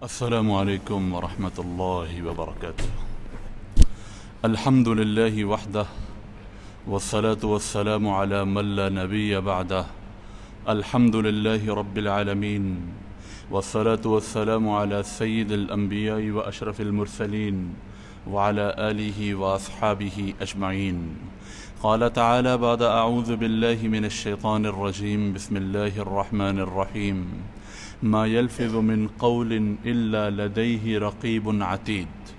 السلام عليكم ورحمة الله وبركاته. الحمد لله وحده والصلاة والسلام على من لا نبي بعده. الحمد لله رب العالمين والصلاة والسلام على سيد الأنبياء وأشرف المرسلين وعلى آله وأصحابه أجمعين. قال تعالى بعد أعوذ بالله من الشيطان الرجيم بسم الله الرحمن الرحيم ما يلفظ من قول إلا لديه رقيب عتيد.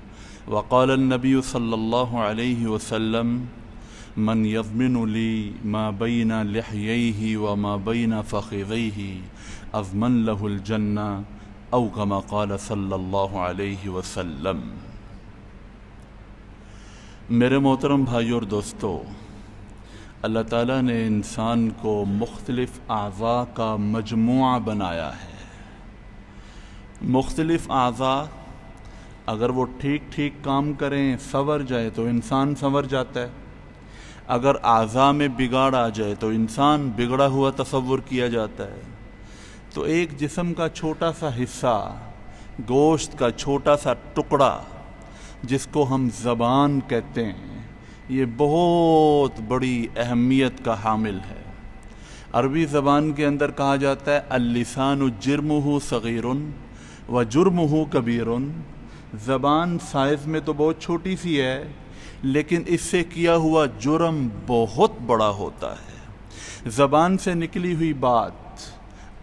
وقال النبي صلى الله عليه وسلم من يضمن لي ما بين لحييه وما بين فخذيه أضمن له الجنة أو كما قال صلی اللہ علیہ وسلم. میرے محترم بھائی اور دوستو، اللہ تعالیٰ نے انسان کو مختلف اعضاء کا مجموعہ بنایا ہے. مختلف اعضاء اگر وہ ٹھیک ٹھیک کام کریں، سنور جائے تو انسان سنور جاتا ہے. اگر اعضاء میں بگاڑ آ جائے تو انسان بگڑا ہوا تصور کیا جاتا ہے. تو ایک جسم کا چھوٹا سا حصہ، گوشت کا چھوٹا سا ٹکڑا جس کو ہم زبان کہتے ہیں، یہ بہت بڑی اہمیت کا حامل ہے. عربی زبان کے اندر کہا جاتا ہے اللسان جرمہ صغیر و جرمہ کبیر. زبان سائز میں تو بہت چھوٹی سی ہے، لیکن اس سے کیا ہوا جرم بہت بڑا ہوتا ہے. زبان سے نکلی ہوئی بات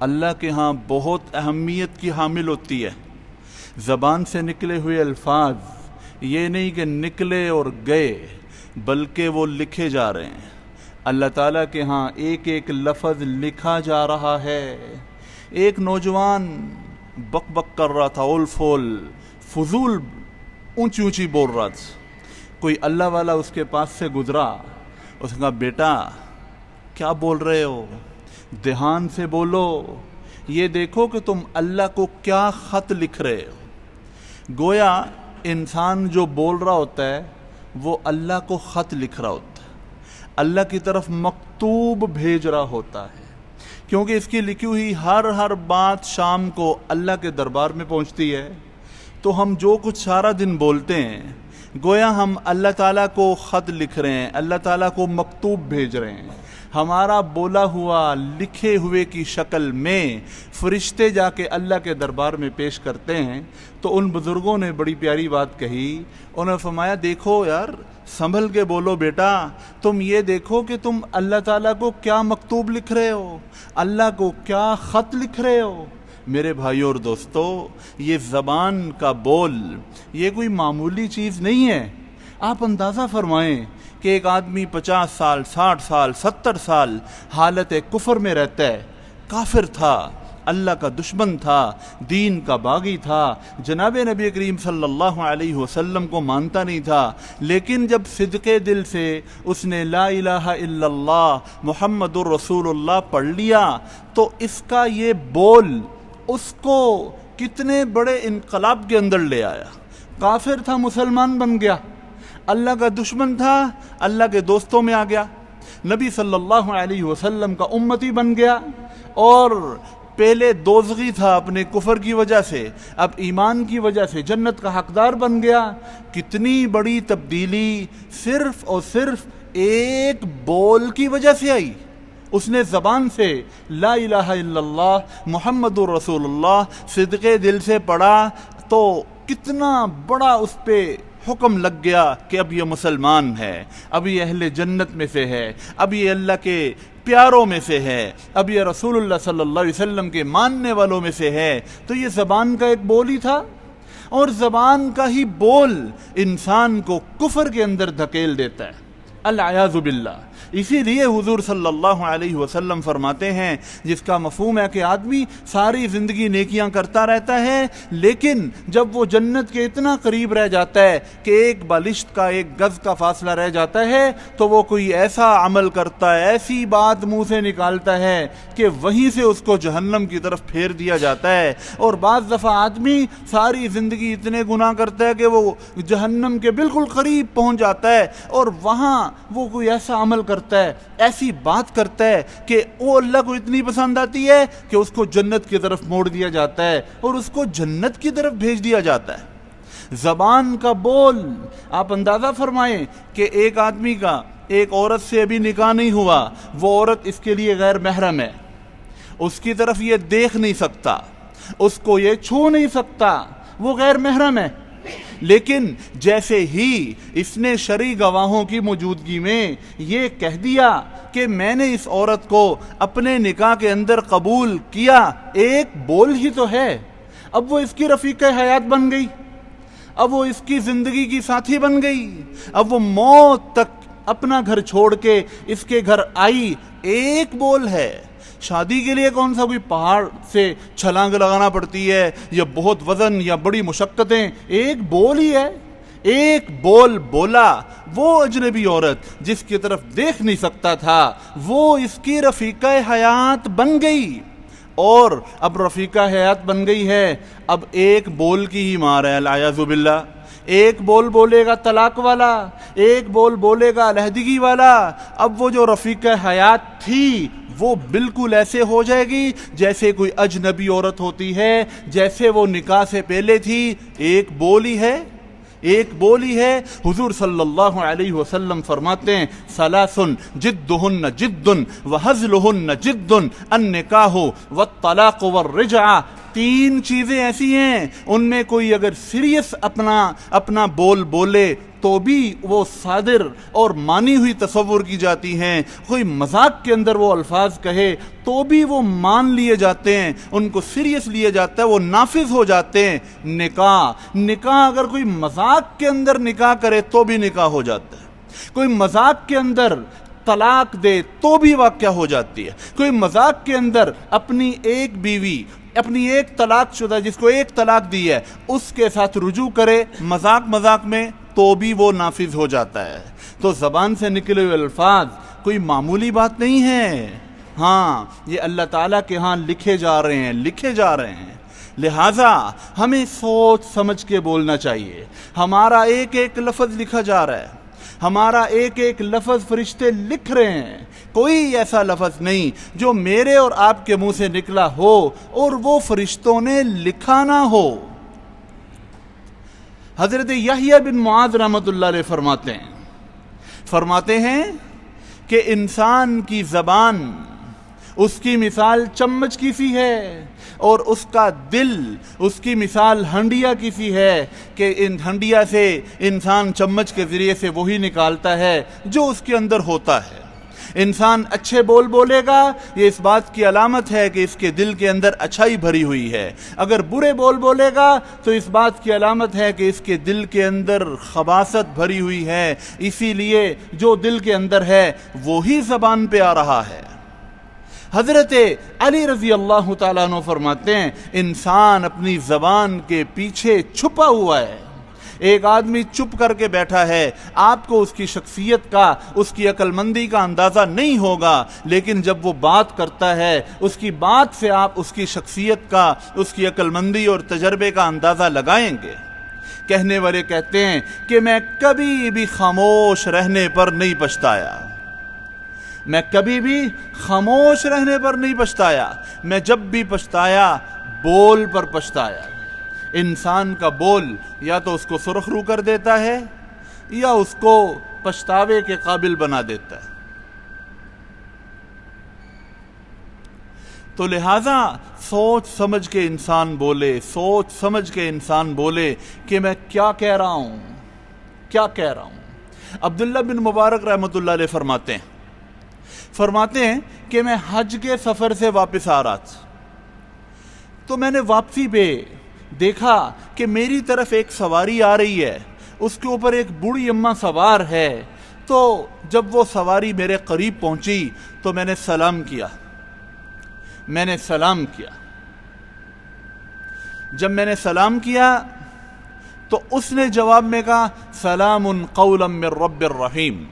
اللہ کے ہاں بہت اہمیت کی حامل ہوتی ہے. زبان سے نکلے ہوئے الفاظ یہ نہیں کہ نکلے اور گئے، بلکہ وہ لکھے جا رہے ہیں. اللہ تعالیٰ کے ہاں ایک ایک لفظ لکھا جا رہا ہے. ایک نوجوان بک بک کر رہا تھا، اول فول فضول اونچی اونچی بول رہا تھا. کوئی اللہ والا اس کے پاس سے گزرا، اس نے کہا بیٹا کیا بول رہے ہو، دھیان سے بولو، یہ دیکھو کہ تم اللہ کو کیا خط لکھ رہے ہو. گویا انسان جو بول رہا ہوتا ہے وہ اللہ کو خط لکھ رہا ہوتا ہے، اللہ کی طرف مکتوب بھیج رہا ہوتا ہے، کیونکہ اس کی لکھی ہوئی ہر بات شام کو اللہ کے دربار میں پہنچتی ہے. تو ہم جو کچھ سارا دن بولتے ہیں گویا ہم اللہ تعالیٰ کو خط لکھ رہے ہیں، اللہ تعالیٰ کو مکتوب بھیج رہے ہیں. ہمارا بولا ہوا لکھے ہوئے کی شکل میں فرشتے جا کے اللہ کے دربار میں پیش کرتے ہیں. تو ان بزرگوں نے بڑی پیاری بات کہی. انہوں نے فرمایا دیکھو یار، سنبھل کے بولو بیٹا، تم یہ دیکھو کہ تم اللہ تعالیٰ کو کیا مکتوب لکھ رہے ہو، اللہ کو کیا خط لکھ رہے ہو. میرے بھائیو اور دوستو، یہ زبان کا بول یہ کوئی معمولی چیز نہیں ہے. آپ اندازہ فرمائیں کہ ایک آدمی 50 سال 60 سال 70 سال حالت کفر میں رہتا ہے، کافر تھا، اللہ کا دشمن تھا، دین کا باغی تھا، جناب نبی کریم صلی اللہ علیہ وسلم کو مانتا نہیں تھا. لیکن جب صدقے دل سے اس نے لا الہ الا اللہ محمد الرسول اللہ پڑھ لیا تو اس کا یہ بول اس کو کتنے بڑے انقلاب کے اندر لے آیا. کافر تھا، مسلمان بن گیا. اللہ کا دشمن تھا، اللہ کے دوستوں میں آ گیا. نبی صلی اللہ علیہ وسلم کا امتی بن گیا. اور پہلے دوزخی تھا اپنے کفر کی وجہ سے، اب ایمان کی وجہ سے جنت کا حقدار بن گیا. کتنی بڑی تبدیلی صرف اور صرف ایک بول کی وجہ سے آئی. اس نے زبان سے لا الہ الا اللہ محمد الرسول اللہ صدقے دل سے پڑھا تو کتنا بڑا اس پہ حکم لگ گیا کہ اب یہ مسلمان ہے، اب یہ اہل جنت میں سے ہے، اب یہ اللہ کے پیاروں میں سے ہے، اب یہ رسول اللہ صلی اللہ علیہ وسلم کے ماننے والوں میں سے ہے. تو یہ زبان کا ایک بول ہی تھا، اور زبان کا ہی بول انسان کو کفر کے اندر دھکیل دیتا ہے، العیاذ باللہ. اسی لیے حضور صلی اللہ علیہ وسلم فرماتے ہیں، جس کا مفہوم ہے کہ آدمی ساری زندگی نیکیاں کرتا رہتا ہے، لیکن جب وہ جنت کے اتنا قریب رہ جاتا ہے کہ ایک بالشت کا ایک گز کا فاصلہ رہ جاتا ہے تو وہ کوئی ایسا عمل کرتا ہے، ایسی بات منہ سے نکالتا ہے کہ وہیں سے اس کو جہنم کی طرف پھیر دیا جاتا ہے. اور بعض دفعہ آدمی ساری زندگی اتنے گناہ کرتا ہے کہ وہ جہنم کے بالکل قریب پہنچ جاتا ہے، اور وہاں وہ کوئی ایسا عمل کرتا ہے، ایسی بات کرتا ہے کہ وہ اللہ کو اتنی پسند آتی ہے کہ اس کو جنت کی طرف موڑ دیا جاتا ہے اور اس کو جنت کی طرف بھیج دیا جاتا ہے۔ زبان کا بول، آپ اندازہ فرمائیں کہ ایک آدمی کا ایک عورت سے ابھی نکاح نہیں ہوا، وہ عورت اس کے لیے غیر محرم ہے، اس کی طرف یہ دیکھ نہیں سکتا، اس کو یہ چھو نہیں سکتا، وہ غیر محرم ہے۔ لیکن جیسے ہی اس نے شرعی گواہوں کی موجودگی میں یہ کہہ دیا کہ میں نے اس عورت کو اپنے نکاح کے اندر قبول کیا، ایک بول ہی تو ہے، اب وہ اس کی رفیقہ حیات بن گئی، اب وہ اس کی زندگی کی ساتھی بن گئی، اب وہ موت تک اپنا گھر چھوڑ کے اس کے گھر آئی، ایک بول ہے۔ شادی کے لیے کون سا کوئی پہاڑ سے چھلانگ لگانا پڑتی ہے یا بہت وزن یا بڑی مشقتیں، ایک بول ہی ہے، ایک بول بولا، وہ اجنبی عورت جس کی طرف دیکھ نہیں سکتا تھا وہ اس کی رفیقہ حیات بن گئی، اور اب رفیقہ حیات بن گئی ہے، اب ایک بول کی ہی مار ہے، العیاذ باللہ۔ ایک بول بولے گا طلاق والا، ایک بول بولے گا علیحدگی والا، اب وہ جو رفیقہ حیات تھی وہ بالکل ایسے ہو جائے گی جیسے کوئی اجنبی عورت ہوتی ہے، جیسے وہ نکاح سے پہلے تھی، ایک بول ہی ہے، ایک بول ہی ہے۔ حضور صلی اللہ علیہ وسلم فرماتے ہیں ثلاث جدہن جد وہزلہن جد النکاح والطلاق والرجعہ، تین چیزیں ایسی ہیں ان میں کوئی اگر سیریس اپنا بول بولے تو بھی وہ صادر اور مانی ہوئی تصور کی جاتی ہیں، کوئی مذاق کے اندر وہ الفاظ کہے تو بھی وہ مان لیے جاتے ہیں، ان کو سیریس لیے جاتا ہے، وہ نافذ ہو جاتے ہیں۔ نکاح اگر کوئی مذاق کے اندر نکاح کرے تو بھی نکاح ہو جاتا ہے، کوئی مذاق کے اندر طلاق دے تو بھی واقعہ ہو جاتی ہے، کوئی مذاق کے اندر اپنی ایک بیوی، اپنی ایک طلاق شدہ جس کو ایک طلاق دی ہے اس کے ساتھ رجوع کرے مذاق میں تو بھی وہ نافذ ہو جاتا ہے۔ تو زبان سے نکلے ہوئے الفاظ کوئی معمولی بات نہیں ہے، ہاں یہ اللہ تعالیٰ کے ہاں لکھے جا رہے ہیں، لہٰذا ہمیں سوچ سمجھ کے بولنا چاہیے۔ ہمارا ایک ایک لفظ لکھا جا رہا ہے، ہمارا ایک ایک لفظ فرشتے لکھ رہے ہیں، کوئی ایسا لفظ نہیں جو میرے اور آپ کے منہ سے نکلا ہو اور وہ فرشتوں نے لکھا نہ ہو۔ حضرت یحییٰ بن معاذ رحمۃ اللہ علیہ فرماتے ہیں کہ انسان کی زبان اس کی مثال چمچ کی سی ہے اور اس کا دل اس کی مثال ہنڈیا کی سی ہے کہ ان ہنڈیا سے انسان چمچ کے ذریعے سے وہی نکالتا ہے جو اس کے اندر ہوتا ہے۔ انسان اچھے بول بولے گا، یہ اس بات کی علامت ہے کہ اس کے دل کے اندر اچھائی بھری ہوئی ہے، اگر برے بول بولے گا تو اس بات کی علامت ہے کہ اس کے دل کے اندر خباثت بھری ہوئی ہے، اسی لیے جو دل کے اندر ہے وہی زبان پہ آ رہا ہے۔ حضرت علی رضی اللہ تعالیٰ عنہ فرماتے ہیں انسان اپنی زبان کے پیچھے چھپا ہوا ہے۔ ایک آدمی چپ کر کے بیٹھا ہے، آپ کو اس کی شخصیت کا، اس کی عقل مندی کا اندازہ نہیں ہوگا، لیکن جب وہ بات کرتا ہے اس کی بات سے آپ اس کی شخصیت کا، اس کی عقل مندی اور تجربے کا اندازہ لگائیں گے۔ کہنے والے کہتے ہیں کہ میں کبھی بھی خاموش رہنے پر نہیں پچھتایا، میں کبھی بھی خاموش رہنے پر نہیں پچھتایا، میں جب بھی پچھتایا بول پر پچھتایا۔ انسان کا بول یا تو اس کو سرخ رو کر دیتا ہے یا اس کو پچھتاوے کے قابل بنا دیتا ہے۔ تو لہٰذا سوچ سمجھ کے انسان بولے، سوچ سمجھ کے انسان بولے کہ میں کیا کہہ رہا ہوں۔ عبداللہ بن مبارک رحمۃ اللہ علیہ فرماتے ہیں کہ میں حج کے سفر سے واپس آ رہا تھا، تو میں نے واپسی پہ دیکھا کہ میری طرف ایک سواری آ رہی ہے، اس کے اوپر ایک بوڑھی اماں سوار ہے، تو جب وہ سواری میرے قریب پہنچی تو میں نے سلام کیا۔ جب میں نے سلام کیا تو اس نے جواب میں کہا سلام قولا من رب الرحیم،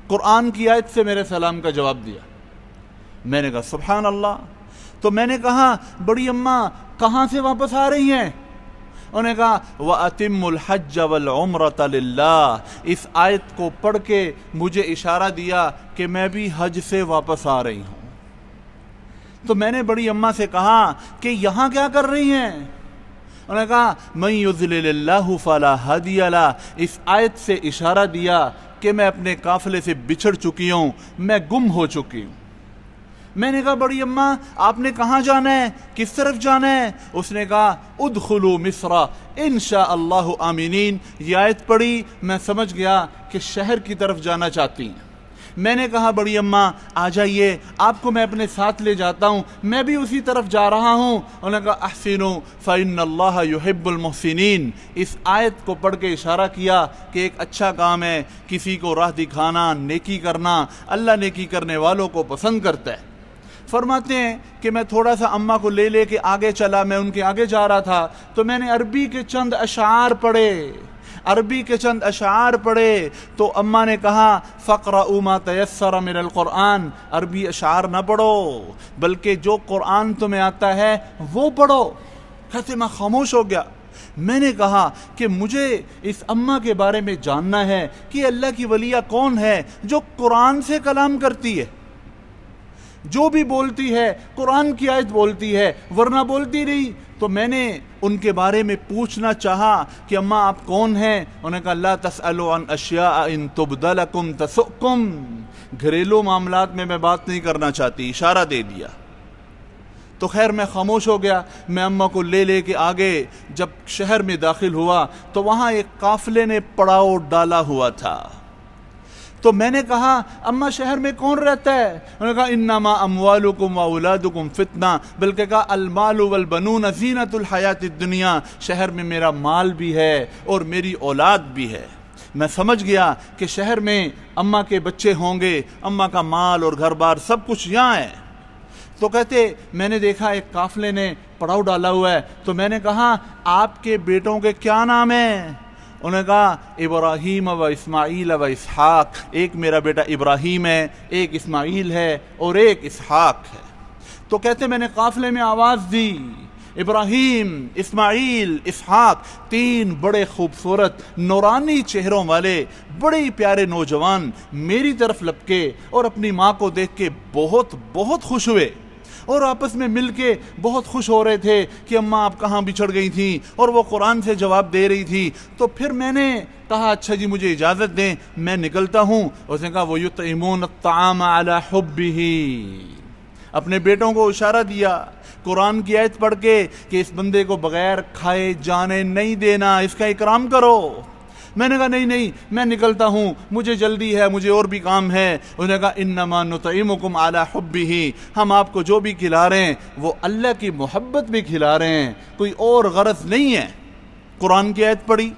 قرآن کی آیت سے میرے سلام کا جواب دیا۔ میں نے کہا سبحان اللہ۔ تو میں نے کہا بڑی اماں کہاں سے واپس آ رہی ہیں؟ انہوں نے کہا وَأَتِمُّ الْحَجَّ وَالْعُمْرَةَ لِلَّهِ، اس آیت کو پڑھ کے مجھے اشارہ دیا کہ میں بھی حج سے واپس آ رہی ہوں۔ تو میں نے بڑی اماں سے کہا کہ یہاں کیا کر رہی ہیں؟ انہوں نے کہا مَن يُضْلِلِ اللَّهُ فَلَا هَادِيَ لَهُ، اس آیت سے اشارہ دیا کہ میں اپنے قافلے سے بچھڑ چکی ہوں، میں گم ہو چکی ہوں۔ میں نے کہا بڑی اماں آپ نے کہاں جانا ہے، کس طرف جانا ہے؟ اس نے کہا ادخلوا مصر انشاء اللہ آمینین۔ یہ آیت پڑھی، میں سمجھ گیا کہ شہر کی طرف جانا چاہتی ہیں۔ میں نے کہا بڑی اماں آ جائیے، آپ کو میں اپنے ساتھ لے جاتا ہوں، میں بھی اسی طرف جا رہا ہوں۔ انہوں نے کہا احسنوا فإن اللہ يحب المحسنین۔ اس آیت کو پڑھ کے اشارہ کیا کہ ایک اچھا کام ہے، کسی کو راہ دکھانا، نیکی کرنا، اللہ نیکی کرنے والوں کو پسند کرتا ہے۔ فرماتے ہیں کہ میں تھوڑا سا اماں کو لے کے آگے چلا، میں ان کے آگے جا رہا تھا تو میں نے عربی کے چند اشعار پڑھے تو اماں نے کہا فَقْرَؤُوا مَا تَيَسَّرَ مِنَ الْقُرْآنِ، عربی اشعار نہ پڑھو بلکہ جو قرآن تمہیں آتا ہے وہ پڑھو۔ کہتے میں خاموش ہو گیا۔ میں نے کہا کہ مجھے اس اماں کے بارے میں جاننا ہے کہ اللہ کی ولیہ کون ہے جو قرآن سے کلام کرتی ہے، جو بھی بولتی ہے قرآن کی آیت بولتی ہے ورنہ بولتی نہیں۔ تو میں نے ان کے بارے میں پوچھنا چاہا کہ اماں آپ کون ہیں؟ انہوں نے کہا لا تسألوا عن اشیاء ان تبد لکم تسؤکم، گھریلو معاملات میں بات نہیں کرنا چاہتی، اشارہ دے دیا۔ تو خیر میں خاموش ہو گیا۔ میں اماں کو لے کے آگے جب شہر میں داخل ہوا تو وہاں ایک قافلے نے پڑاؤ ڈالا ہوا تھا۔ تو میں نے کہا اماں شہر میں کون رہتا ہے؟ انہوں نے کہا انما اموالکم واولادکم فتنہ، بلکہ کہا المال والبنون زینت الحیات الدنیا، شہر میں میرا مال بھی ہے اور میری اولاد بھی ہے۔ میں سمجھ گیا کہ شہر میں اماں کے بچے ہوں گے، اماں کا مال اور گھر بار سب کچھ یہاں ہے۔ تو کہتے میں نے دیکھا ایک قافلے نے پڑاؤ ڈالا ہوا ہے، تو میں نے کہا آپ کے بیٹوں کے کیا نام ہیں؟ انہوں نے کہا ابراہیم و اسماعیل و اسحاق، ایک میرا بیٹا ابراہیم ہے، ایک اسماعیل ہے اور ایک اسحاق ہے۔ تو کہتے میں نے قافلے میں آواز دی، ابراہیم، اسماعیل، اسحاق، تین بڑے خوبصورت نورانی چہروں والے بڑے پیارے نوجوان میری طرف لپکے اور اپنی ماں کو دیکھ کے بہت بہت خوش ہوئے اور آپس میں مل کے بہت خوش ہو رہے تھے کہ اماں آپ کہاں بچھڑ گئی تھیں، اور وہ قرآن سے جواب دے رہی تھی۔ تو پھر میں نے کہا اچھا جی مجھے اجازت دیں میں نکلتا ہوں۔ اس نے کہا وَيُطْعِمُونَ الطَّعَامَ عَلَى حُبِّهِ، اپنے بیٹوں کو اشارہ دیا قرآن کی آیت پڑھ کے کہ اس بندے کو بغیر کھائے جانے نہیں دینا، اس کا اکرام کرو۔ میں نے کہا نہیں میں نکلتا ہوں، مجھے جلدی ہے، مجھے اور بھی کام ہے۔ انہوں نے کہا انما نطعمکم علی حبہ، ہم آپ کو جو بھی کھلا رہے ہیں وہ اللہ کی محبت میں کھلا رہے ہیں، کوئی اور غرض نہیں ہے۔ قرآن کی آیت پڑھی،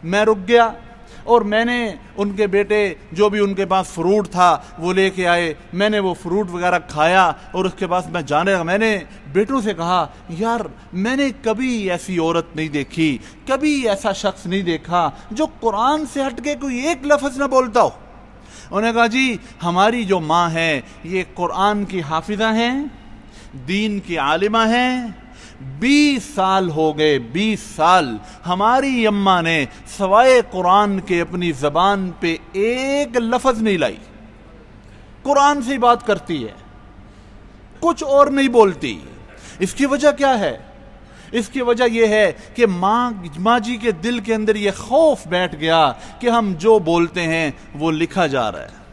میں رک گیا اور میں نے ان کے بیٹے جو بھی ان کے پاس فروٹ تھا وہ لے کے آئے، میں نے وہ فروٹ وغیرہ کھایا اور اس کے بعد میں جانے لگا۔ میں نے بیٹوں سے کہا یار میں نے کبھی ایسی عورت نہیں دیکھی، کبھی ایسا شخص نہیں دیکھا جو قرآن سے ہٹ کے کوئی ایک لفظ نہ بولتا ہو۔ انہوں نے کہا جی ہماری جو ماں ہے یہ قرآن کی حافظہ ہیں، دین کی عالمہ ہیں، 20 سال ہو گئے، 20 سال ہماری اماں نے سوائے قرآن کے اپنی زبان پہ ایک لفظ نہیں لائی، قرآن سے بات کرتی ہے، کچھ اور نہیں بولتی۔ اس کی وجہ کیا ہے؟ اس کی وجہ یہ ہے کہ ماں جی کے دل کے اندر یہ خوف بیٹھ گیا کہ ہم جو بولتے ہیں وہ لکھا جا رہا ہے،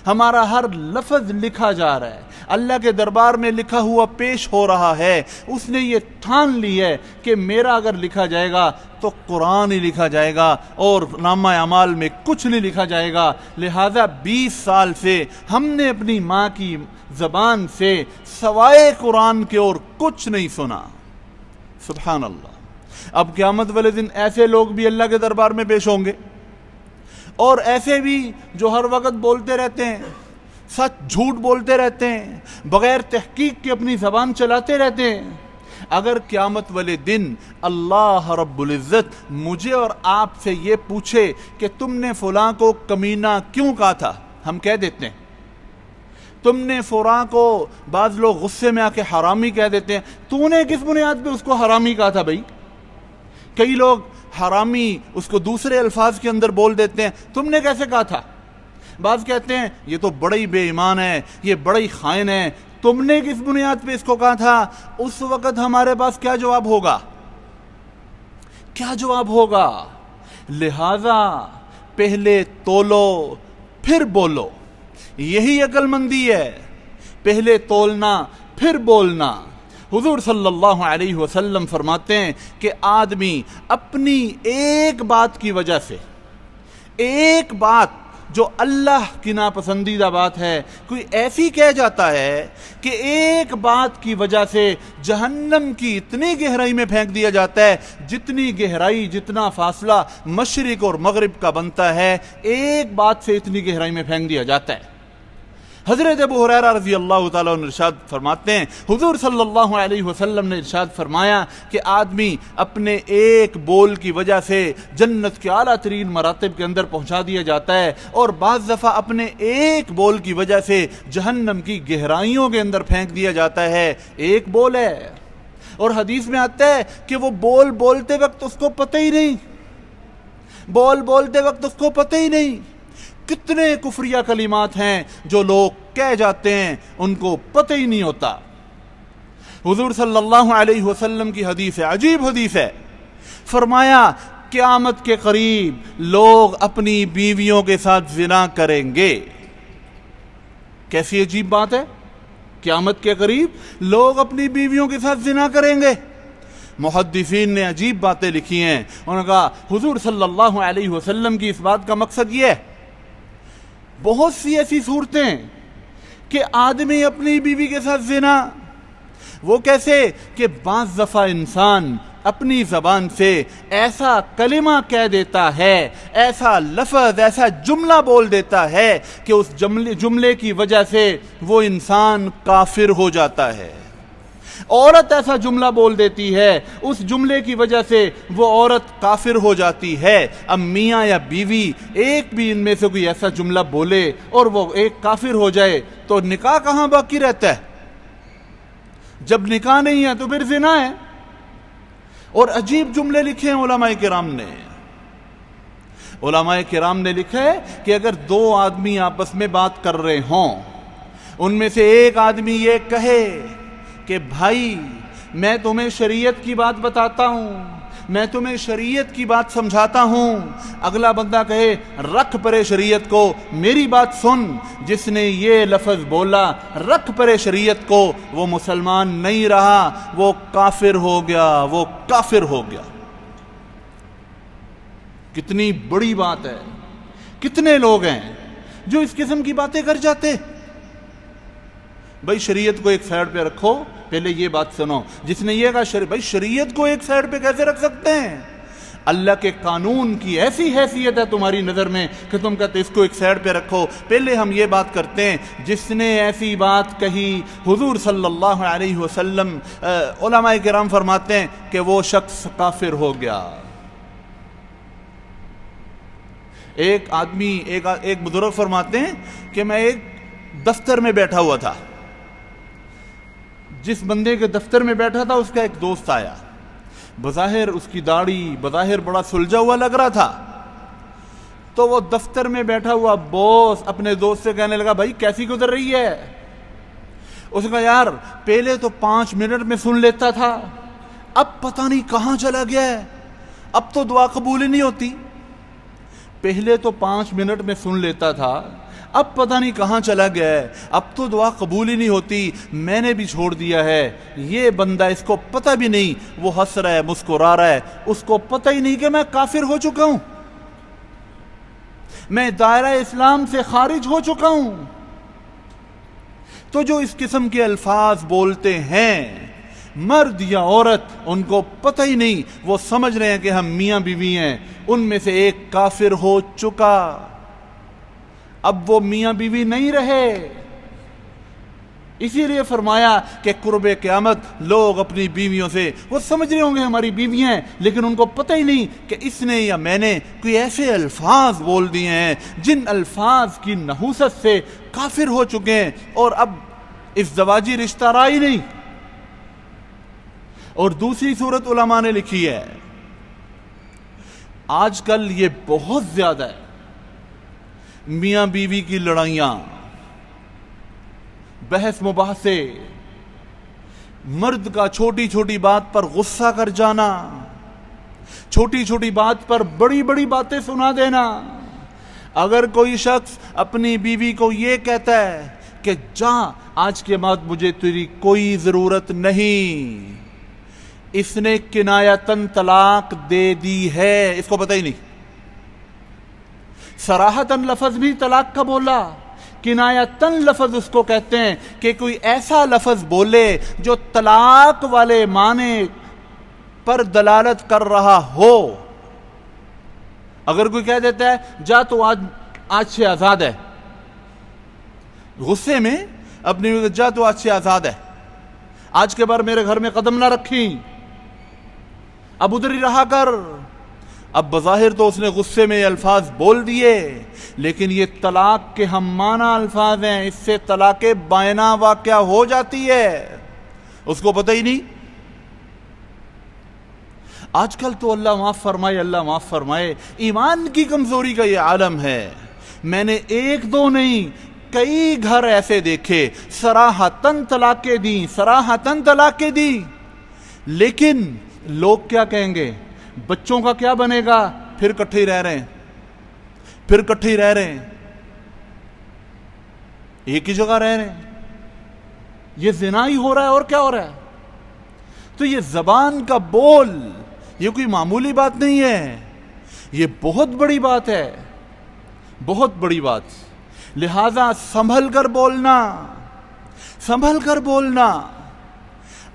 ہمارا ہر لفظ لکھا جا رہا ہے، اللہ کے دربار میں لکھا ہوا پیش ہو رہا ہے۔ اس نے یہ ٹھان لی ہے کہ میرا اگر لکھا جائے گا تو قرآن ہی لکھا جائے گا اور نامہ اعمال میں کچھ نہیں لکھا جائے گا۔ لہذا 20 سال سے ہم نے اپنی ماں کی زبان سے سوائے قرآن کے اور کچھ نہیں سنا۔ سبحان اللہ۔ اب قیامت والے دن ایسے لوگ بھی اللہ کے دربار میں پیش ہوں گے اور ایسے بھی جو ہر وقت بولتے رہتے ہیں، سچ جھوٹ بولتے رہتے ہیں، بغیر تحقیق کے اپنی زبان چلاتے رہتے ہیں۔ اگر قیامت والے دن اللہ رب العزت مجھے اور آپ سے یہ پوچھے کہ تم نے فلاں کو کمینہ کیوں کہا تھا، ہم کہہ دیتے ہیں۔ تم نے فلاں کو، بعض لوگ غصے میں آ کے حرامی کہہ دیتے ہیں، تو نے کس بنیاد پہ اس کو حرامی کہا تھا بھائی؟ کئی لوگ حرامی اس کو دوسرے الفاظ کے اندر بول دیتے ہیں، تم نے کیسے کہا تھا؟ بعض کہتے ہیں یہ تو بڑا ہی بے ایمان ہے، یہ بڑا ہی خائن ہے، تم نے کس بنیاد پہ اس کو کہا تھا؟ اس وقت ہمارے پاس کیا جواب ہوگا؟ کیا جواب ہوگا؟ لہذا پہلے تولو پھر بولو، یہی عقل مندی ہے، پہلے تولنا پھر بولنا۔ حضور صلی اللہ علیہ وسلم فرماتے ہیں کہ آدمی اپنی ایک بات کی وجہ سے، ایک بات جو اللہ کی ناپسندیدہ بات ہے، کوئی ایسی کہہ جاتا ہے کہ ایک بات کی وجہ سے جہنم کی اتنی گہرائی میں پھینک دیا جاتا ہے، جتنی گہرائی، جتنا فاصلہ مشرق اور مغرب کا بنتا ہے، ایک بات سے اتنی گہرائی میں پھینک دیا جاتا ہے۔ حضرت ابو ہریرہ رضی اللہ تعالیٰ عنہ ارشاد فرماتے ہیں، حضور صلی اللہ علیہ وسلم نے ارشاد فرمایا کہ آدمی اپنے ایک بول کی وجہ سے جنت کے اعلیٰ ترین مراتب کے اندر پہنچا دیا جاتا ہے، اور بعض دفعہ اپنے ایک بول کی وجہ سے جہنم کی گہرائیوں کے اندر پھینک دیا جاتا ہے۔ ایک بول ہے، اور حدیث میں آتا ہے کہ وہ بول بولتے وقت اس کو پتہ ہی نہیں، بول بولتے وقت اس کو پتہ ہی نہیں۔ کتنے کفریہ کلمات ہیں جو لوگ کہہ جاتے ہیں، ان کو پتہ ہی نہیں ہوتا۔ حضور صلی اللہ علیہ وسلم کی حدیث ہے، عجیب حدیث ہے، فرمایا قیامت کے قریب لوگ اپنی بیویوں کے ساتھ زنا کریں گے۔ کیسی عجیب بات ہے، قیامت کے قریب لوگ اپنی بیویوں کے ساتھ زنا کریں گے۔ محدثین نے عجیب باتیں لکھی ہیں، انہوں نے کہا حضور صلی اللہ علیہ وسلم کی اس بات کا مقصد یہ ہے، بہت سی ایسی صورتیں کہ آدمی اپنی بیوی کے ساتھ زنا، وہ کیسے کہ بعض دفعہ انسان اپنی زبان سے ایسا کلمہ کہہ دیتا ہے، ایسا لفظ، ایسا جملہ بول دیتا ہے کہ اس جملے کی وجہ سے وہ انسان کافر ہو جاتا ہے۔ عورت ایسا جملہ بول دیتی ہے، اس جملے کی وجہ سے وہ عورت کافر ہو جاتی ہے۔ اب میاں یا بیوی ایک بھی ان میں سے کوئی ایسا جملہ بولے اور وہ ایک کافر ہو جائے تو نکاح کہاں باقی رہتا ہے؟ جب نکاح نہیں ہے تو پھر زنا ہے۔ اور عجیب جملے لکھے ہیں علماء کرام نے، علماء کرام نے لکھا ہے کہ اگر دو آدمی آپس میں بات کر رہے ہوں، ان میں سے ایک آدمی یہ کہے کہ بھائی میں تمہیں شریعت کی بات بتاتا ہوں، میں تمہیں شریعت کی بات سمجھاتا ہوں، اگلا بندہ کہے رکھ پرے شریعت کو، میری بات سن، جس نے یہ لفظ بولا رکھ پرے شریعت کو، وہ مسلمان نہیں رہا، وہ کافر ہو گیا، وہ کافر ہو گیا۔ کتنی بڑی بات ہے، کتنے لوگ ہیں جو اس قسم کی باتیں کر جاتے۔ بھائی شریعت کو ایک سائیڈ پہ رکھو، پہلے یہ بات سنو، جس نے یہ کہا بھائی شریعت کو ایک سائیڈ پہ کیسے رکھ سکتے ہیں؟ اللہ کے قانون کی ایسی حیثیت ہے تمہاری نظر میں کہ تم کہتے اس کو ایک سائیڈ پہ رکھو۔ پہلے ہم یہ بات کرتے ہیں، جس نے ایسی بات کہی حضور صلی اللہ علیہ وسلم، علماء کرام فرماتے ہیں کہ وہ شخص کافر ہو گیا۔ ایک آدمی، ایک بزرگ فرماتے ہیں کہ میں ایک دفتر میں بیٹھا ہوا تھا، جس بندے کے دفتر میں بیٹھا تھا اس کا ایک دوست آیا، بظاہر اس کی داڑھی بظاہر بڑا سلجھا ہوا لگ رہا تھا، تو وہ دفتر میں بیٹھا ہوا باس اپنے دوست سے کہنے لگا بھائی کیسی گزر رہی ہے؟ اس نے کہا یار پہلے تو 5 منٹ میں سن لیتا تھا، اب پتہ نہیں کہاں چلا گیا ہے، اب تو دعا قبول ہی نہیں ہوتی۔ پہلے تو 5 منٹ میں سن لیتا تھا، اب پتہ نہیں کہاں چلا گیا ہے، اب تو دعا قبول ہی نہیں ہوتی، میں نے بھی چھوڑ دیا ہے۔ یہ بندہ، اس کو پتہ بھی نہیں، وہ ہنس رہا ہے، مسکرا رہا ہے، اس کو پتہ ہی نہیں کہ میں کافر ہو چکا ہوں، میں دائرہ اسلام سے خارج ہو چکا ہوں۔ تو جو اس قسم کے الفاظ بولتے ہیں، مرد یا عورت، ان کو پتہ ہی نہیں، وہ سمجھ رہے ہیں کہ ہم میاں بیوی ہیں، ان میں سے ایک کافر ہو چکا، اب وہ میاں بیوی نہیں رہے۔ اسی لیے فرمایا کہ قرب قیامت لوگ اپنی بیویوں سے، وہ سمجھ رہے ہوں گے ہماری بیویاں ہیں، لیکن ان کو پتہ ہی نہیں کہ اس نے یا میں نے کوئی ایسے الفاظ بول دیے ہیں جن الفاظ کی نحوست سے کافر ہو چکے ہیں، اور اب ازدواجی رشتہ رہا ہی نہیں۔ اور دوسری صورت علماء نے لکھی ہے آج کل یہ بہت زیادہ ہے، میاں بیوی کی لڑائیاں، بحث مباحثے، مرد کا چھوٹی چھوٹی بات پر غصہ کر جانا، چھوٹی چھوٹی بات پر بڑی بڑی باتیں سنا دینا۔ اگر کوئی شخص اپنی بیوی کو یہ کہتا ہے کہ جا آج کے بعد مجھے تیری کوئی ضرورت نہیں، اس نے کنایتاً طلاق دے دی ہے، اس کو پتہ ہی نہیں۔ صراحتاً لفظ بھی طلاق کا بولا، کنایتاً لفظ اس کو کہتے ہیں کہ کوئی ایسا لفظ بولے جو طلاق والے معنی پر دلالت کر رہا ہو۔ اگر کوئی کہہ دیتا ہے جا تو آج سے آزاد ہے، غصے میں اپنی جا تو آج سے آزاد ہے، آج کے بعد میرے گھر میں قدم نہ رکھیں، اب ادھر ہی رہا کر۔ اب بظاہر تو اس نے غصے میں یہ الفاظ بول دیے، لیکن یہ طلاق کے ہم معنی الفاظ ہیں، اس سے طلاق بائنہ واقع ہو جاتی ہے، اس کو پتہ ہی نہیں۔ آج کل تو اللہ معاف فرمائے، اللہ معاف فرمائے، ایمان کی کمزوری کا یہ عالم ہے۔ میں نے ایک دو نہیں کئی گھر ایسے دیکھے، صراحتاً طلاقیں دیں، صراحتاً طلاقیں دیں، لیکن لوگ کیا کہیں گے، بچوں کا کیا بنے گا، پھر کٹھے ہی رہ رہے ہیں، پھر کٹھے ہی رہ رہے ہیں، ایک ہی جگہ رہ رہے ہیں، یہ زنا ہی ہو رہا ہے اور کیا ہو رہا ہے۔ تو یہ زبان کا بول یہ کوئی معمولی بات نہیں ہے، یہ بہت بڑی بات ہے، بہت بڑی بات۔ لہذا سنبھل کر بولنا، سنبھل کر بولنا،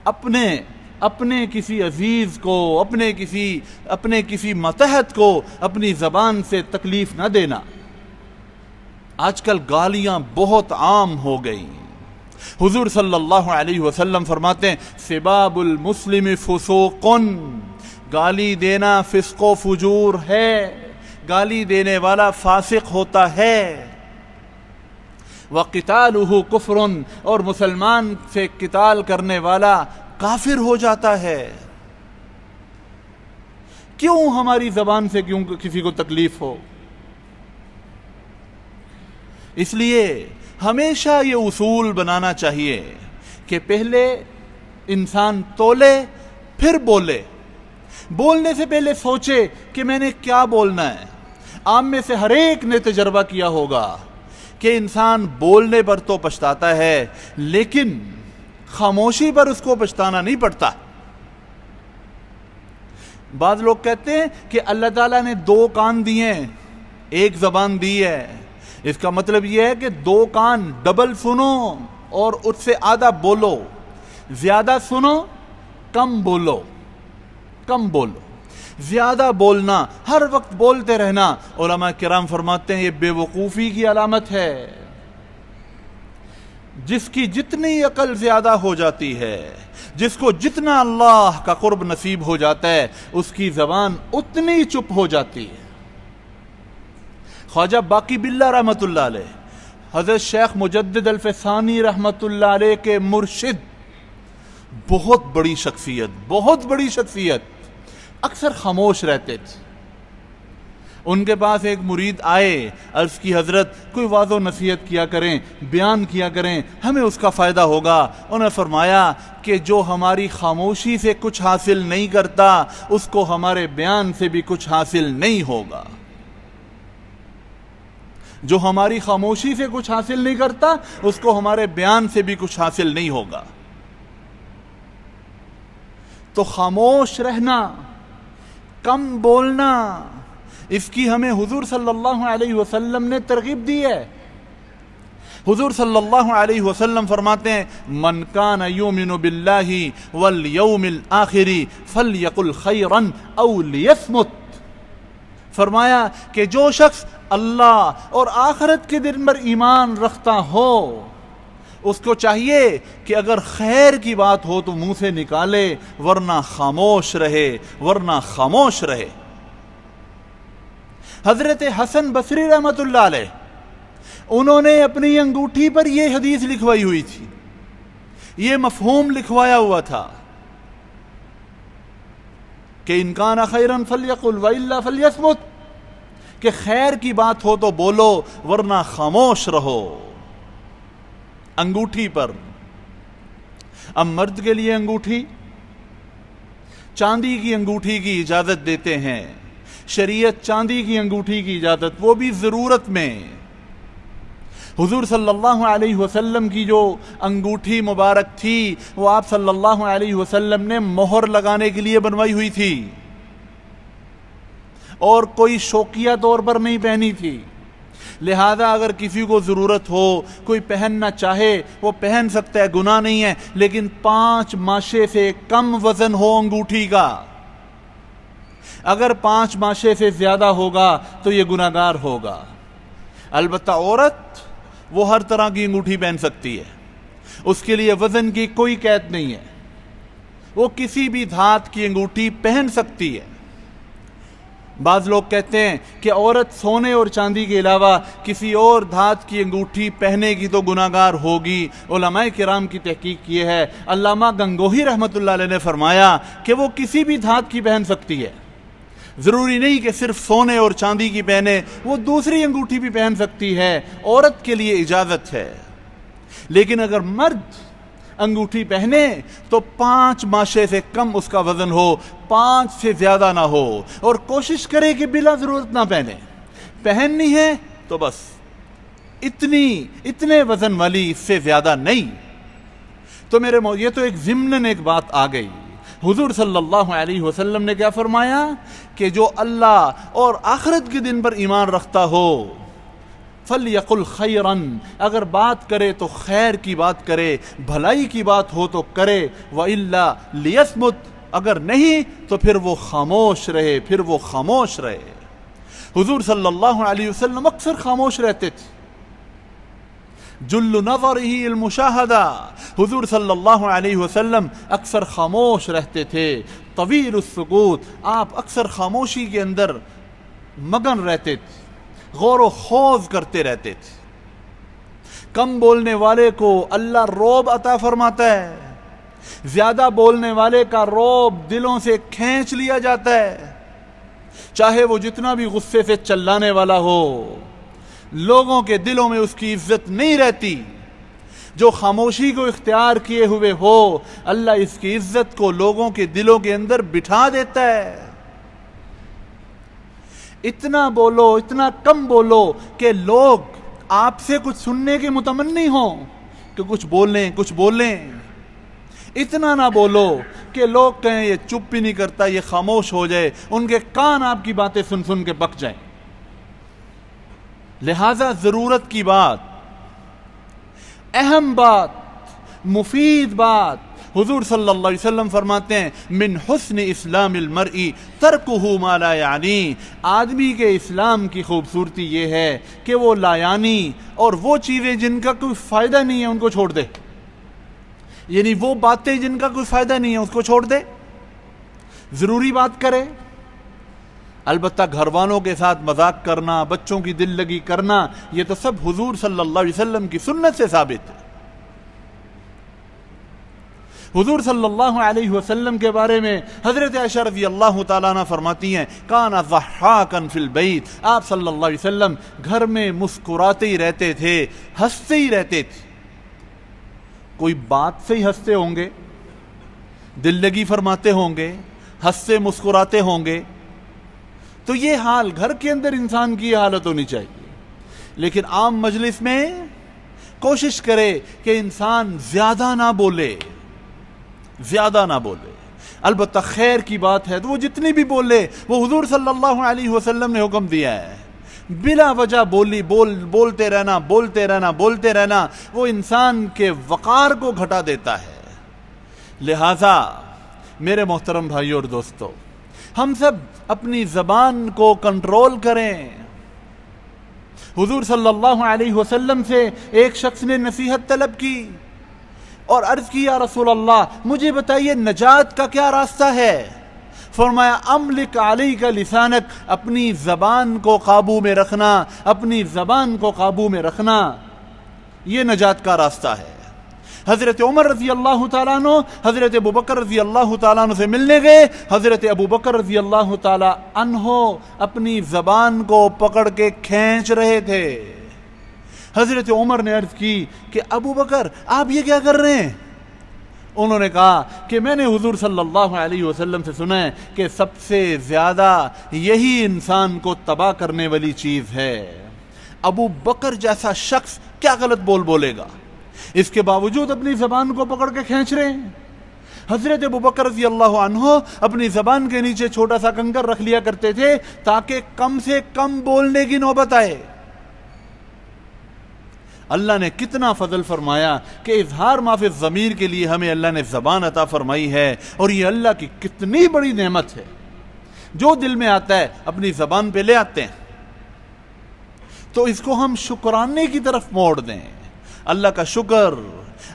اپنے کسی عزیز کو، اپنے کسی ماتحت کو اپنی زبان سے تکلیف نہ دینا۔ آج کل گالیاں بہت عام ہو گئی۔ حضور صلی اللہ علیہ وسلم فرماتے ہیں سباب المسلم فسوق، گالی دینا فسق و فجور ہے، گالی دینے والا فاسق ہوتا ہے۔ وَقِتَالُهُ كُفْرٌ، اور مسلمان سے قتال کرنے والا کافر ہو جاتا ہے۔ کیوں ہماری زبان سے کیوں کسی کو تکلیف ہو؟ اس لیے ہمیشہ یہ اصول بنانا چاہیے کہ پہلے انسان تولے پھر بولے، بولنے سے پہلے سوچے کہ میں نے کیا بولنا ہے۔ عام میں سے ہر ایک نے تجربہ کیا ہوگا کہ انسان بولنے پر تو پچھتاتا ہے، لیکن خاموشی پر اس کو پچھتانا نہیں پڑتا۔ بعض لوگ کہتے ہیں کہ اللہ تعالیٰ نے دو کان دیے ہیں، ایک زبان دی ہے، اس کا مطلب یہ ہے کہ دو کان ڈبل سنو اور اس سے آدھا بولو، زیادہ سنو کم بولو، کم بولو۔ زیادہ بولنا، ہر وقت بولتے رہنا، علماء کرام فرماتے ہیں یہ بے وقوفی کی علامت ہے۔ جس کی جتنی عقل زیادہ ہو جاتی ہے، جس کو جتنا اللہ کا قرب نصیب ہو جاتا ہے، اس کی زبان اتنی چپ ہو جاتی ہے۔ خواجہ باقی باللہ رحمۃ اللہ علیہ، حضرت شیخ مجدد الفسانی رحمۃ اللہ علیہ کے مرشد، بہت بڑی شخصیت، بہت بڑی شخصیت، اکثر خاموش رہتے تھے۔ ان کے پاس ایک مرید آئے، عرض کی حضرت کوئی واضح نصیحت کیا کریں، بیان کیا کریں، ہمیں اس کا فائدہ ہوگا۔ انہوں نے فرمایا کہ جو ہماری خاموشی سے کچھ حاصل نہیں کرتا، اس کو ہمارے بیان سے بھی کچھ حاصل نہیں ہوگا۔ جو ہماری خاموشی سے کچھ حاصل نہیں کرتا، اس کو ہمارے بیان سے بھی کچھ حاصل نہیں ہوگا۔ تو خاموش رہنا، کم بولنا، اس کی ہمیں حضور صلی اللہ علیہ وسلم نے ترغیب دی ہے۔ حضور صلی اللہ علیہ وسلم فرماتے ہیں من کان یؤمن باللہ والیوم الآخر فلیقل خیرا او لیصمت۔ فرمایا کہ جو شخص اللہ اور آخرت کے دن پر ایمان رکھتا ہو، اس کو چاہیے کہ اگر خیر کی بات ہو تو منہ سے نکالے، ورنہ خاموش رہے، ورنہ خاموش رہے۔ حضرت حسن بصری رحمۃ اللہ علیہ، انہوں نے اپنی انگوٹھی پر یہ حدیث لکھوائی ہوئی تھی، یہ مفہوم لکھوایا ہوا تھا کہ ان کان خیرا فلیقل والا فلیصمت، کہ خیر کی بات ہو تو بولو ورنہ خاموش رہو۔ انگوٹھی پر، اب مرد کے لیے انگوٹھی، چاندی کی انگوٹھی کی اجازت دیتے ہیں، شریعت چاندی کی انگوٹھی کی اجازت، وہ بھی ضرورت میں۔ حضور صلی اللہ علیہ وسلم کی جو انگوٹھی مبارک تھی وہ آپ صلی اللہ علیہ وسلم نے مہر لگانے کے لیے بنوائی ہوئی تھی، اور کوئی شوقیہ طور پر نہیں پہنی تھی۔ لہذا اگر کسی کو ضرورت ہو، کوئی پہننا چاہے وہ پہن سکتا ہے، گناہ نہیں ہے، لیکن 5 ماشے سے کم وزن ہو انگوٹھی کا۔ اگر 5 ماشے سے زیادہ ہوگا تو یہ گناہگار ہوگا۔ البتہ عورت وہ ہر طرح کی انگوٹھی پہن سکتی ہے، اس کے لیے وزن کی کوئی قید نہیں ہے، وہ کسی بھی دھات کی انگوٹھی پہن سکتی ہے۔ بعض لوگ کہتے ہیں کہ عورت سونے اور چاندی کے علاوہ کسی اور دھات کی انگوٹھی پہنے کی تو گناہگار ہوگی۔ علماء کرام کی تحقیق یہ ہے، علامہ گنگوہی رحمۃ اللہ علیہ نے فرمایا کہ وہ کسی بھی دھات کی پہن سکتی ہے، ضروری نہیں کہ صرف سونے اور چاندی کی پہنے، وہ دوسری انگوٹھی بھی پہن سکتی ہے، عورت کے لیے اجازت ہے۔ لیکن اگر مرد انگوٹھی پہنے تو 5 ماشے سے کم اس کا وزن ہو، 5 سے زیادہ نہ ہو، اور کوشش کرے کہ بلا ضرورت نہ پہنے، پہننی ہے تو بس اتنے وزن والی، اس سے زیادہ نہیں۔ تو یہ تو ایک ضمناً ایک بات آ گئی۔ حضور صلی اللہ علیہ وسلم نے کیا فرمایا کہ جو اللہ اور آخرت کے دن پر ایمان رکھتا ہو فَلْيَقُلْ خَيْرًا، اگر بات کرے تو خیر کی بات کرے، بھلائی کی بات ہو تو کرے، وَإِلَّا لِيَصْمُتْ، اگر نہیں تو پھر وہ خاموش رہے۔ حضور صلی اللہ علیہ وسلم اکثر خاموش رہتے تھے۔ جل نظرہ المشاہدہ، حضور صلی اللہ علیہ وسلم اکثر خاموش رہتے تھے۔ طویل السکوت، آپ اکثر خاموشی کے اندر مگن رہتے تھے، غور و خوض کرتے رہتے تھے۔ کم بولنے والے کو اللہ رعب عطا فرماتا ہے، زیادہ بولنے والے کا رعب دلوں سے کھینچ لیا جاتا ہے، چاہے وہ جتنا بھی غصے سے چلانے والا ہو، لوگوں کے دلوں میں اس کی عزت نہیں رہتی۔ جو خاموشی کو اختیار کیے ہوئے ہو، اللہ اس کی عزت کو لوگوں کے دلوں کے اندر بٹھا دیتا ہے۔ اتنا بولو، اتنا کم بولو کہ لوگ آپ سے کچھ سننے کے متمنی ہوں کہ کچھ بولیں۔ اتنا نہ بولو کہ لوگ کہیں یہ چپ ہی نہیں کرتا، یہ خاموش ہو جائے، ان کے کان آپ کی باتیں سن کے پک جائیں۔ لہذا ضرورت کی بات، اہم بات، مفید بات، حضور صلی اللہ علیہ وسلم فرماتے ہیں من حسن اسلام المرء ترکہ ما لا یعنی، آدمی کے اسلام کی خوبصورتی یہ ہے کہ وہ لا یعنی اور وہ چیزیں جن کا کوئی فائدہ نہیں ہے ان کو چھوڑ دے، یعنی وہ باتیں جن کا کوئی فائدہ نہیں ہے اس کو چھوڑ دے، ضروری بات کرے۔ البتہ گھر والوں کے ساتھ مذاق کرنا، بچوں کی دل لگی کرنا، یہ تو سب حضور صلی اللہ علیہ وسلم کی سنت سے ثابت ہے۔ حضور صلی اللہ علیہ وسلم کے بارے میں حضرت عائشہ رضی اللہ تعالیٰ عنہ فرماتی ہیں کان ضحاکا فی البیت، آپ صلی اللہ علیہ وسلم گھر میں مسکراتے ہی رہتے تھے، ہنستے ہی رہتے تھے۔ کوئی بات سے ہی ہنستے ہوں گے، دل لگی فرماتے ہوں گے، ہنستے مسکراتے ہوں گے، تو یہ حال گھر کے اندر انسان کی حالت ہونی چاہیے۔ لیکن عام مجلس میں کوشش کرے کہ انسان زیادہ نہ بولے، البتہ خیر کی بات ہے تو وہ جتنی بھی بولے، وہ حضور صلی اللہ علیہ وسلم نے حکم دیا ہے۔ بلا وجہ بولتے رہنا وہ انسان کے وقار کو گھٹا دیتا ہے۔ لہذا میرے محترم بھائیو اور دوستو، ہم سب اپنی زبان کو کنٹرول کریں۔ حضور صلی اللہ علیہ وسلم سے ایک شخص نے نصیحت طلب کی اور عرض کی یا رسول اللہ مجھے بتائیے نجات کا کیا راستہ ہے؟ فرمایا املک علیک لسانک، اپنی زبان کو قابو میں رکھنا، یہ نجات کا راستہ ہے۔ حضرت عمر رضی اللہ تعالیٰ عنہ حضرت ابوبکر رضی اللہ تعالیٰ عنہ سے ملنے گئے. حضرت ابوبکر رضی اللہ تعالیٰ عنہ اپنی زبان کو پکڑ کے کھینچ رہے تھے. حضرت عمر نے عرض کی کہ ابوبکر آپ یہ کیا کر رہے ہیں؟ انہوں نے کہا کہ میں نے حضور صلی اللہ علیہ وسلم سے سنا ہے کہ سب سے زیادہ یہی انسان کو تباہ کرنے والی چیز ہے. ابو بکر جیسا شخص کیا غلط بولے گا؟ اس کے باوجود اپنی زبان کو پکڑ کے کھینچ رہے ہیں. حضرت ابو بکر رضی اللہ عنہ اپنی زبان کے نیچے چھوٹا سا کنکر رکھ لیا کرتے تھے تاکہ کم سے کم بولنے کی نوبت آئے. اللہ نے کتنا فضل فرمایا کہ اظہار ما فی الضمیر کے لیے ہمیں اللہ نے زبان عطا فرمائی ہے، اور یہ اللہ کی کتنی بڑی نعمت ہے. جو دل میں آتا ہے اپنی زبان پہ لے آتے ہیں، تو اس کو ہم شکرانے کی طرف موڑ دیں. اللہ کا شکر،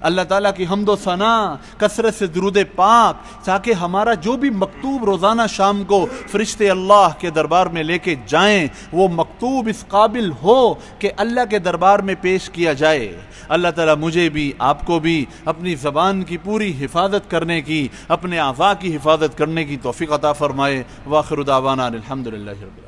اللہ تعالیٰ کی حمد و ثنا، کثرت سے درود پاک، تاکہ ہمارا جو بھی مکتوب روزانہ شام کو فرشتے اللہ کے دربار میں لے کے جائیں وہ مکتوب اس قابل ہو کہ اللہ کے دربار میں پیش کیا جائے. اللہ تعالیٰ مجھے بھی آپ کو بھی اپنی زبان کی پوری حفاظت کرنے کی، اپنے اعضاء کی حفاظت کرنے کی توفیق عطا فرمائے. وآخر دعوانا الحمدللہ رب العالمین.